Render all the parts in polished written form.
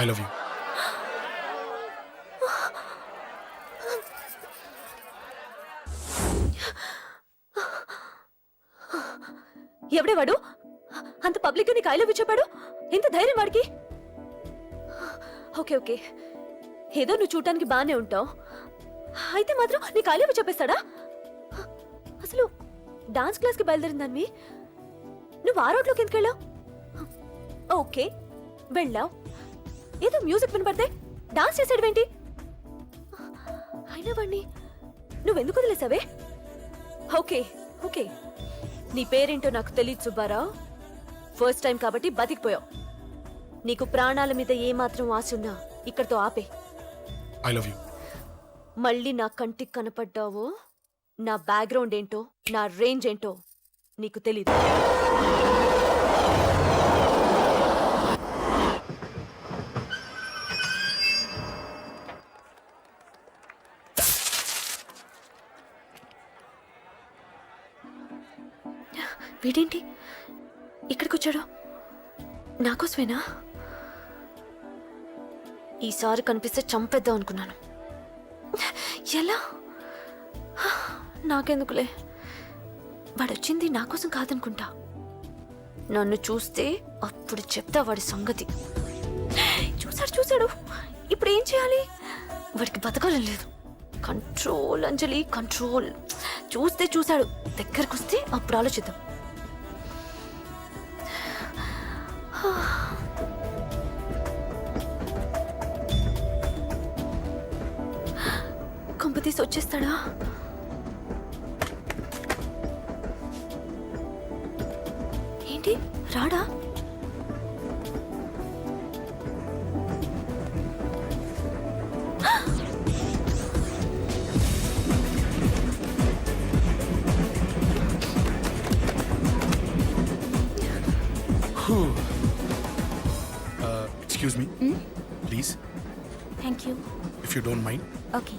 I love you. ఎవడే వాడు? అంత public నీకు ఐ లవ్ యూ చెప్పాడు? ఎంత ధైర్యం వాడికి? ఓకే ఓకే, ఏదో నువ్వు చూడటానికి బాగానే ఉంటావు, అయితే మాత్రం నీకు ఐ లవ్ యూ చెప్పేస్తాడా? అసలు డాన్స్ క్లాస్కి బయలుదేరిందాన్ని నువ్వు ఆ రోడ్లోకి ఎందుకు వెళ్ళావు? ఓకే వెళ్ళావు, ఏదో మ్యూజిక్ వినపడితే డాన్స్ చేసేడువేంటి? అయినా వాడిని నువ్వెందుకు వదిలేసావే? ఓకే ఓకే, నీ పేరేంటో నాకు తెలియదు సుబ్బారావు. ఫస్ట్ టైం కాబట్టి బతికిపోయావు. నీకు ప్రాణాల మీద ఏమాత్రం ఆశ ఉన్నా ఇక్కడితో ఆపే. I love you. మళ్ళీ నా కంటికి కనపడ్డావో నా బ్యాక్గ్రౌండ్ ఏంటో నా రేంజ్ ఏంటో నీకు తెలీదు. వీడేంటి ఇక్కడికి వచ్చాడు? నాకోసమేనా? ఈసారి కనిపిస్తే చంపేద్దాం అనుకున్నాను. ఎలా? నాకెందుకులే, వాడొచ్చింది నా కోసం కాదనుకుంటా. నన్ను చూస్తే అప్పుడు చెప్తా వాడి సంగతి. చూశాడు. ఇప్పుడు ఏం చేయాలి? వాడికి బతకాలని లేదు. కంట్రోల్ అంజలి, కంట్రోల్. చూశాడు, దగ్గరకు వస్తే అప్పుడు ఆలోచిద్దాం. కొంపతీసి వచ్చేస్తాడా? ఏంటి రాడా? Excuse me, please. Thank you. If you don't mind. Okay.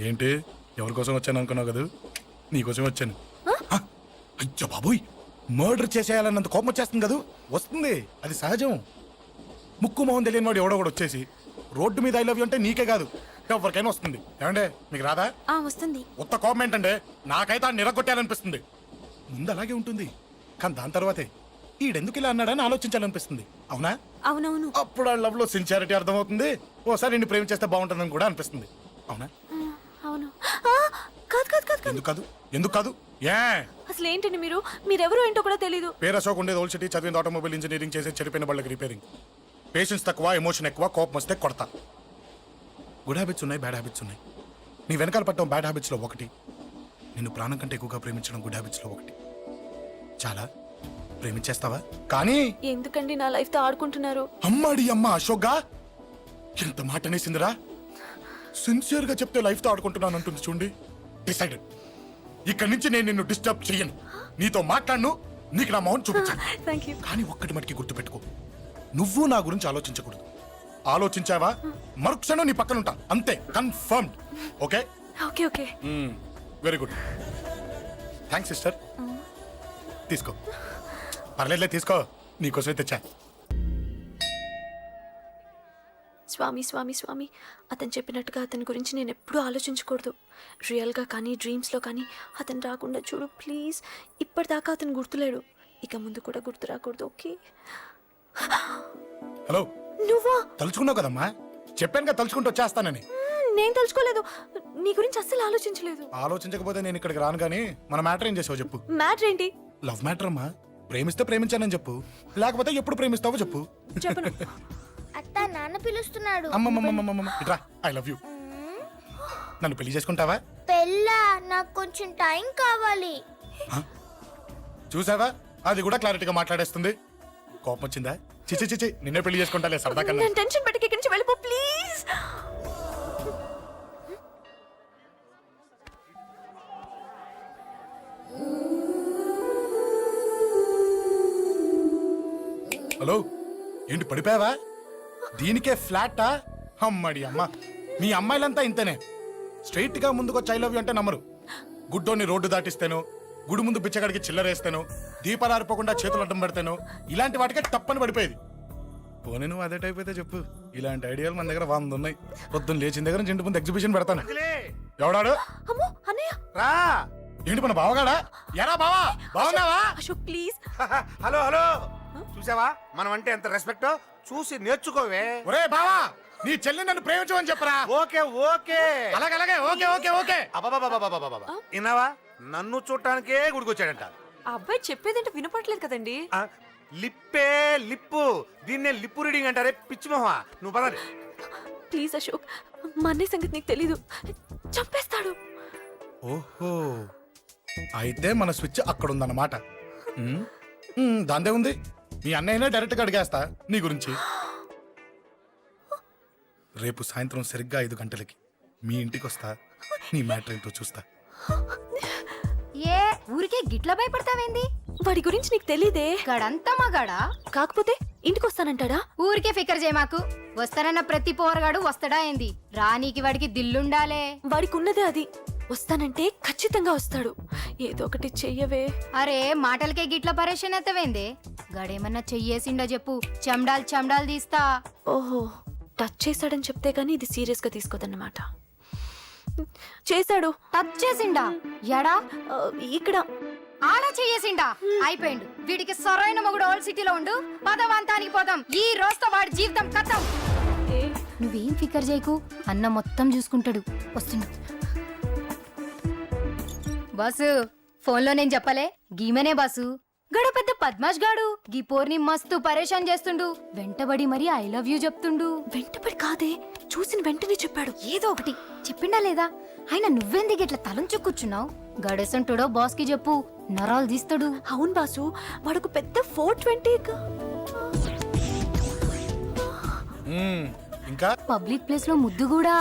ఏంటి ఎవరి కోసం వచ్చాను అనుకున్నావు కదా? నీకోసం వచ్చాను. అయ్యో బాబోయ్, మర్డర్ చేసేయాలన్నంత కోపం వచ్చేస్తుంది కదా? వస్తుంది, అది సహజం. ముక్కు మొహం తెలియని వాడు ఎవడో కూడా వచ్చేసి రోడ్డు మీద ఐ లవ్ యూ అంటే నీకే కాదు ఎవరికైనా వస్తుంది. ఏమంటే మీకు రాదా? వస్తుంది. ఉత్త కోపం ఏంటంటే నాకైతే ఆ నిరగొట్టాలనిపిస్తుంది. ముందు అలాగే ఉంటుంది, కానీ దాని తర్వాతే ఈడెందుకు ఇలా అన్నాడని ఆలోచించాలనిపిస్తుంది. అవునా? అవునవును. అప్పుడు ఆ లవ్ లో సిన్సియారిటీ అర్థమవుతుంది. ఓసారి నిన్ను ప్రేమించేస్తే బాగుంటుందని కూడా అనిపిస్తుంది. అవునా? అవును. కాదు. ఎందుకు కాదు? ఏ అసలు ఏంటండి మీరెవరు ఏంటో కూడా తెలీదు. పేరు అశోక్ ఉండేది ఓల్డ్ సిటీ, చదివింది ఆటోమొబైల్ ఇంజనీరింగ్, చేసే చెడిపోయిన బళ్ళకి రిపేరింగ్. పేషెన్స్ తక్కువ, ఎమోషన్ ఎక్కువ, కోపం వస్తే కొడతా. గుడ్ హ్యాబిట్స్ ఉన్నాయి, బ్యాడ్ హ్యాబిట్స్ ఉన్నాయి. నీ వెనకాల పట్టడం బ్యాడ్ హ్యాబిట్స్ లో ఒకటి, నిన్ను ప్రాణం కంటే ఎక్కువగా ప్రేమించడం గుడ్ హ్యాబిట్స్ లో ఒకటి. చాలా ప్రేమించేస్తావా? కానీ ఎందుకండి నా లైఫ్ తో ఆడుకుంటున్నారు? అమ్మాడి అమ్మ అశోక్గా ఎంత మాట అనేసిందిరా. సిన్సియర్ గా చెప్తే లైఫ్ తో ఆడుకుంటున్నాను అంటుంది చూడండి. డిసైడెడ్, ఇక్కడి నుంచి నేను నిన్ను డిస్టర్బ్ చెయ్యను. నీతో మాట్లాడను, నీకు నా మౌన్ చూపించాను. కానీ ఒక్కటి మటుకి గుర్తుపెట్టుకో, నువ్వు నా గురించి ఆలోచించకూడదు. ఆలోచించావా మరుక్షణం నీ పక్కన ఉంటా, అంతే. Confirmed. Okay? Okay. Very good. Thanks sister. తీసుకో, పర్లేదులే, తీసుకో, నీకోసమే తెచ్చా. స్వామి, అతను చెప్పినట్టుగా అతని గురించి నేను ఎప్పుడూ ఆలోచించకూడదు. రియల్గా కానీ డ్రీమ్స్లో కానీ అతను రాకుండా చూడు ప్లీజ్. ఇప్పటిదాకా అతను గుర్తులేడు, ఇక ముందు కూడా గుర్తు రాకూడదు. ఓకే? హలో, నువ్వా? తలుచుకున్నావు కదమ్మా, చెప్పాను కదా తలుచుకుంటూ వచ్చేస్తానని. నేను తలుచుకోలేదు, నీ గురించి అస్సలు ఆలోచించలేదు. ఆలోచించకపోతే నేను ఇక్కడికి రాను. కానీ మన మ్యాటర్ ఏం చేసావు చెప్పు. మ్యాటర్ ఏంటి? లవ్ మ్యాటర్ అమ్మా. ప్రేమిస్తే ప్రేమించానని చెప్పు, లేకపోతే ఎప్పుడు ప్రేమిస్తావో చెప్పు. చెప్పను. అత్త, నాన్న పిలుస్తున్నాడు. అమ్మమ్మమ్మమ్మమ్మ, ఇట్రా. I love you. నన్ను పెళ్లి చేసుకుంటావా? పెళ్ళా? నాకు కొంచెం టైం కావాలి. చూసావా, అది కూడా క్లారిటీగా మాట్లాడేస్తుంది. కోపం వచ్చిందా? చిచి, నిన్నే పెళ్లి చేసుకుంటాలే సరదా కన్నా. నేను టెన్షన్ పెట్టి ఇక్కడి నుంచి వెళ్ళిపో ప్లీజ్. హలో, ఏంటి పడిపోయావా? దీనికే ఫ్లాటా? అమ్మడి అమ్మ, మీ అమ్మాయిలంతా ఇంతనే. స్ట్రైట్ గా ముందుకొచ్చి ఐ లవ్ యూ అంటే నమ్మరు. గుడ్డోని రోడ్డు దాటిస్తాను, గుడి ముందు బిచ్చగాడికి చిల్లరేస్తాను, దీపాలు ఆరిపోకుండా చేతులు అడ్డం పెడతాను ఇలాంటి వాటికే తప్పని పడిపోయేది. పోనీ నువ్వు అదే టైప్ అయితే చెప్పు. ఇలాంటి ఐడియాలు మన దగ్గర 100 ఉన్నాయి. పొద్దున్న లేచిన దగ్గర నుంచి ఇంటి ముందు ఎగ్జిబిషన్ పెడతాను. ఎవడాడు? అమ్మో అన్నయ్య. రా. ఏంటి మన బావగాడా? ఎరా బావా, బాగున్నావా? అశోక్ ప్లీజ్. హలో హలో, చూసావా మనం అంటే ఎంత రెస్పెక్ట్? చూసి నేర్చుకోవే. ఒరే బావా, నీ చెల్లి నన్ను ప్రేమించమని చెప్పరా. ఓకే ఓకే, అలాగే ఓకే ఓకే ఓకే. అబాబాబాబాబాబాబా, విన్నావా? నన్ను చూడటానికే గుడికొచ్చాడంట. ఆ అబ్బాయి చెప్పేదంటే వినపట్లేదు కదండి. ఆ, లిప్పే లిప్పు, దీన్నే లిప్పు రీడింగ్ అంటారే పిచ్చి మొహ. నువ్వు పదండి. ప్లీజ్ అశోక్, మా అన్నయ్య సంగతి నీకు తెలీదు, చంపేస్తాడు. ఓహో, అయితే మన స్విచ్ అక్కడ ఉందన్నమాట. దాందే ఉంది. మీ అన్నయ్యనే డైరెక్ట్ గా అడిగేస్తా నీ గురించి. రేపు సాయంత్రం సరిగ్గా 5 గంటలకి మీ ఇంటికి వస్తా. నీ మ్యాటర్ ఏంటో చూస్తా. ఏ ఊరికే గిట్ల భయపడతావేంది? వాడి గురించి నీకు తెలీదే. గడంతా మగాడా? కాకపోతే ఇంటికి వస్తానంటాడా? ఊరికే ఫికర్ చేయమాకు. వస్తానన్న ప్రతి పోరగాడు వస్తాడా ఏంది? రానీకి వాడికి దిల్లుండాలే. వాడికి ఉన్నదే అది. వస్తానంటే ఖచ్చితంగా వస్తాడు. ఏదో ఒకటి చెయ్యవే. అరే మాటలకే గిట్ల పరేషన్ అవుతావేంది? గడేమన్నా చెయ్యేసిండో చెప్పు, చెమ్డాల్ తీస్తా. ఓహో, టచ్ చేశాడని చెప్తే గానీ ఇది సీరియస్ గా తీసుకోదన్నమాట. చేశాడు. టచ్ చేసిండా? ఎడా? ఇక్కడ. ఆడా చెయ్యేసిండా? అయిపోయిండు. వీడికి సరైన మొగుడు ఓల్డ్ సిటీలో ఉండు. పదవంతానికి పోదాం. ఈ రోజుతో వాడి జీవితం కథం. నువ్వేం ఫికర్ చేయకు, అన్న మొత్తం చూసుకుంటాడు. వస్తుండు. బాసు, ఫోన్లో నేను చెప్పలే, గీమనే బాసు. గడ పెద్ద పద్మాష్ గాడు గీ పోర్ని మస్తు పరేషాన్ చేస్తుండు. వెంటబడి మరి ఐ లవ్ యూ చెప్తుండు. వెంటపడి కాదే, చూసిన వెంటనే చెప్పాడు. ఏదో ఒకటి చెప్పిండా లేదా? ఆయన నువ్వెందుకు ఇట్లా తలంచు కూర్చున్నావు? గడేసంటుడో బాస్ కి చెప్పు, నరాలు తీస్తాడు. అవును బాసు, వాడుకు పెద్ద 420. ఇంకా పబ్లిక్ ప్లేస్ లో ముద్దు కూడా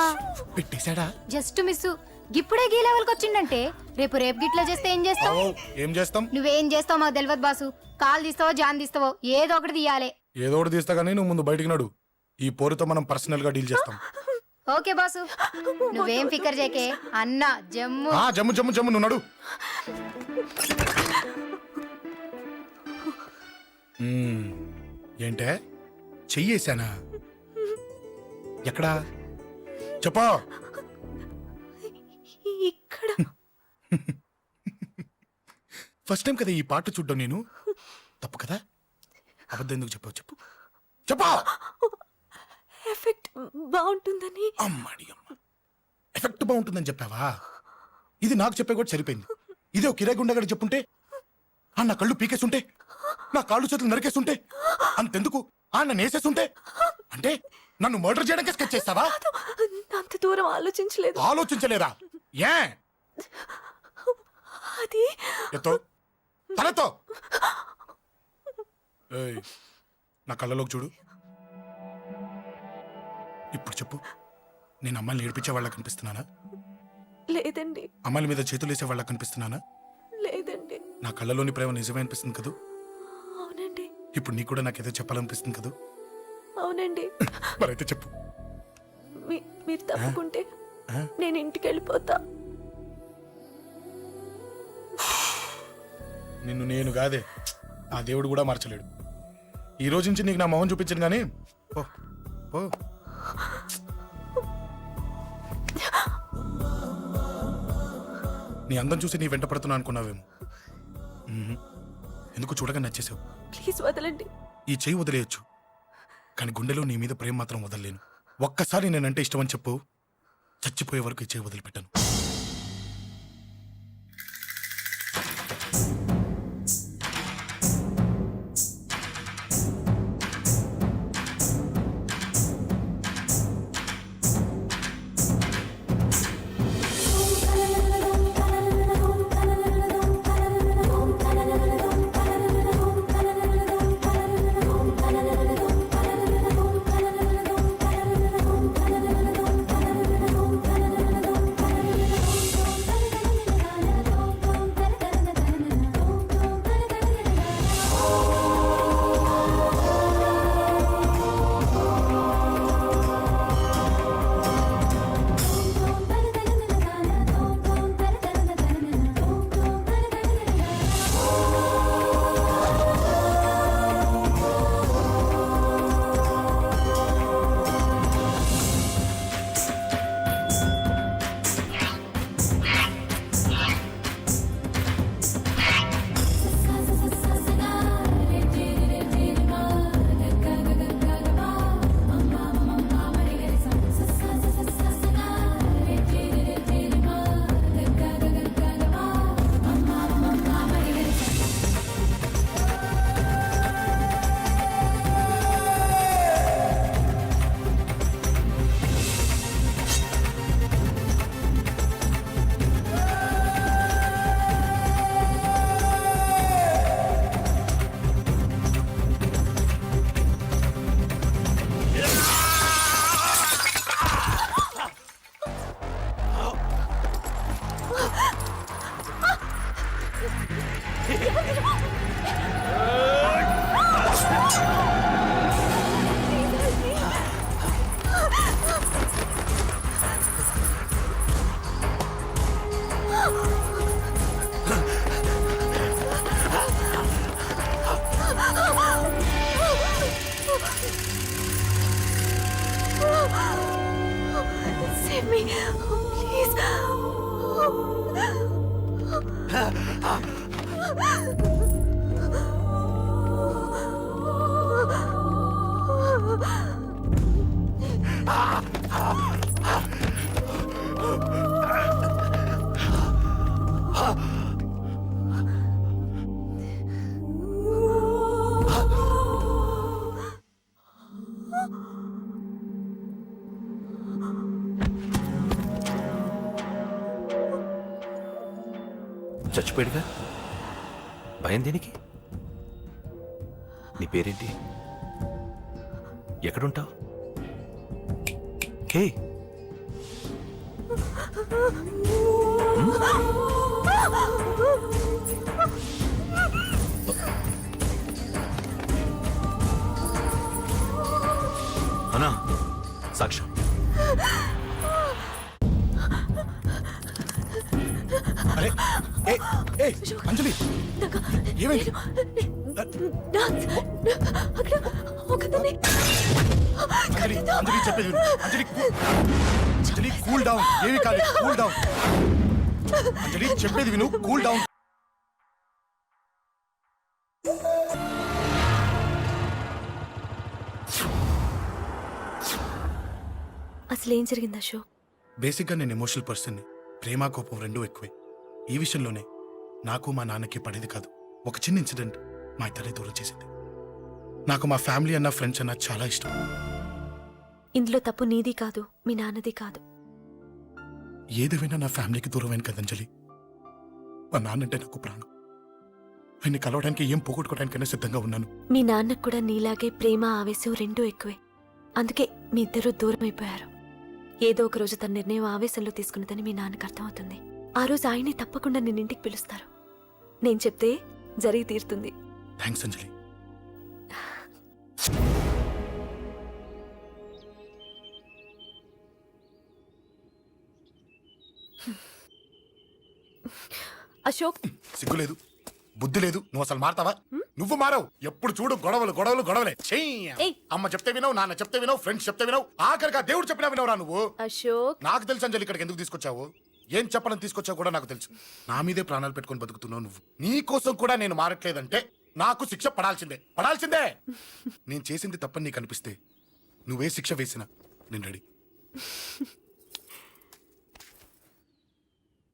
పెట్టేశాడా? Just miss. గిప్పుడే గీ లెవెల్కి వచ్చిండంటే రేపు గిట్లా చేస్తే ఏం చేస్తావు? ఏం చేస్తాం? నువ్వేం చేస్తావు మాకు తెలియదు బాసు. కాల్ తీస్తావో జాన్ తీస్తావో ఏదో ఒకటి తీయాలి. ఏదో ఒకటి తీస్తా కానీ నువ్వు ముందు బయటికి నడు. ఈ పోరుతో మనం పర్సనల్ గా డీల్ చేస్తాం. ఓకే బాసు, నువ్వేం ఫికర్ చేకే. అన్న జమ్ము. జమ్ము జమ్ము జమ్ము, నువ్వు నడు. ఏంటే చెయ్యేశానా? ఎక్కడా చెప్పా? ఇక్కడ. ఫస్ట్ టైం కదా ఈ పాట చూడ్డం నేను. తప్పు కదా? అబద్ధం ఎందుకు చెప్పావు? చెప్పు చెప్పా. ఎఫెక్ట్ బాగుంటుందని. అమ్మాడి అమ్మ, ఎఫెక్ట్ బాగుంటుందని చెప్పావా? ఇది నాకు చెప్పే కూడా సరిపోయింది. ఇదే ఒక కిరాయి గుండెగాడు చెప్పుంటే, నా కళ్ళు పీకేస్తుంటే, నా కాళ్ళు చేతులు నరికేస్తుంటే, అంతెందుకు నన్ను వేసేస్తుంటే, అంటే నన్ను మర్డర్ చేయడానికి స్కెచ్ చేస్తావా? అంత దూరం ఆలోచించలేదు. ఆలోచించలేదా? ఏ అది ఎత్తో తలతో. ఏయ్, నా కళ్ళలోకి చూడు. ఇప్పుడు చెప్పు, నేను అమ్మాయిని ఏడిపించే వాళ్ళ కనిపిస్తున్నానా? లేదండి. అమ్మాయిల మీద చేతులు వేసే వాళ్ళ కనిపిస్తున్నానా? లేదండి. నా కళ్ళలోని ప్రేమ నిజమే అనిపిస్తుంది కదూ? అవునండి. ఇప్పుడు నీకు కూడా నాకేదో చెప్పాలనిపిస్తుంది కదూ? అవునండి. మరైతే చెప్పు. మీరు తప్పుకుంటే నేను ఇంటికి వెళ్ళిపోతా. నిన్ను నేను కాదే, ఆ దేవుడు కూడా మార్చలేడు. ఈ రోజు నుంచి నీకు నా మొహం చూపించను కానీ ఓ ఓ. నీ అందం చూసి నీ వెంట పడుతున్నా అనుకున్నావేమో. ఎందుకు చూడగా నచ్చేసావు. ప్లీజ్ వదలండి. ఈ చెయ్యి వదిలేయచ్చు, కానీ గుండెలో నీ మీద ప్రేమ మాత్రం వదలలేను. ఒక్కసారి నేనంటే ఇష్టం అని చెప్పు, చచ్చిపోయే వరకు ఈ చెయ్యి వదిలిపెట్టాను. ప్లీజ్. చచ్చిపోయాడుగా, భయం దేనికి? నీ పేరేంటి? ఎక్కడుంటావు? హే, అన్నా, సాక్ష్యం. అరే ఏ ఏ అంజలి ఏమైంది? డాన్స్ అక్కడ ఒకతన్ని అంజలి అంజలి చెప్పేది విను. అంజలి అంజలి కూల్ డౌన్. ఏమి కాలేదు, కూల్ డౌన్. అంజలి చెప్పేది విను, కూల్ డౌన్. అసలు ఏం జరిగింది అశోక్? బేసిక్గా నేను ఎమోషనల్ పర్సన్ని. ప్రేమ కోపం రెండూ ఎక్కువే. ఈ విషయంలోనే నాకు మా నాన్నకి పడేది కాదు. ఒక చిన్న ఇన్సిడెంట్ మా ఇద్దరే దూరం చేసింది. నాకు మా ఫ్యామిలీ అన్న ఫ్రెండ్స్ అన్న చాలా ఇష్టం. ఇందులో తప్పు నీది కాదు, మీ నాన్నది కాదు. ఏదేమైనా నా ఫ్యామిలీకి దూరమైన కదా అంజలి. మా నాన్నంటే నాకు ప్రాణం. ఆయన్ని కలవడానికి ఏం పోగొట్టుకోవడానికైనా సిద్ధంగా ఉన్నాను. మీ నాన్నకు కూడా నీలాగే ప్రేమ ఆవేశం రెండూ ఎక్కువే. అందుకే మీ ఇద్దరూ దూరం అయిపోయారు. ఏదో ఒక రోజు తన నిర్ణయం ఆవేశంలో తీసుకున్నదని మీ నాన్నకు అర్థమవుతుంది. ఆ రోజు ఆయనే తప్పకుండా నిన్నింటికి పిలుస్తారు. నేను చెప్తే జరిగి తీరుతుంది. థ్యాంక్స్ అంజలి. అశోక్, సిగ్గులేదు, బుద్ధి లేదు. నువ్వు అసలు మారతావా? నువ్వు మారవు. ఎప్పుడు చూడు గొడవలు గొడవలు గొడవలే. ఏయ్. అమ్మ చెప్తే వినవు, నాన్న చెప్తే వినవు, ఫ్రెండ్స్ చెప్తే వినవు, ఆఖరిగా దేవుడు చెప్పినా వినవురా నువ్వు. అశోక్, నాకు తెలుసు అంజలి ఇక్కడికి ఎందుకు తీసుకొచ్చావు, ఏం చెప్పాలని తీసుకొచ్చావు కూడా నాకు తెలుసు. నా మీదే ప్రాణాలు పెట్టుకొని బతుకుతున్నావు నువ్వు. నీ కోసం కూడా నేను మారట్లేదంటే నాకు శిక్ష పడాల్సిందే, పడాల్సిందే. నేను చేసింది తప్పని నీకు అనిపిస్తే నువ్వే శిక్ష వేసినా నేను రెడీ.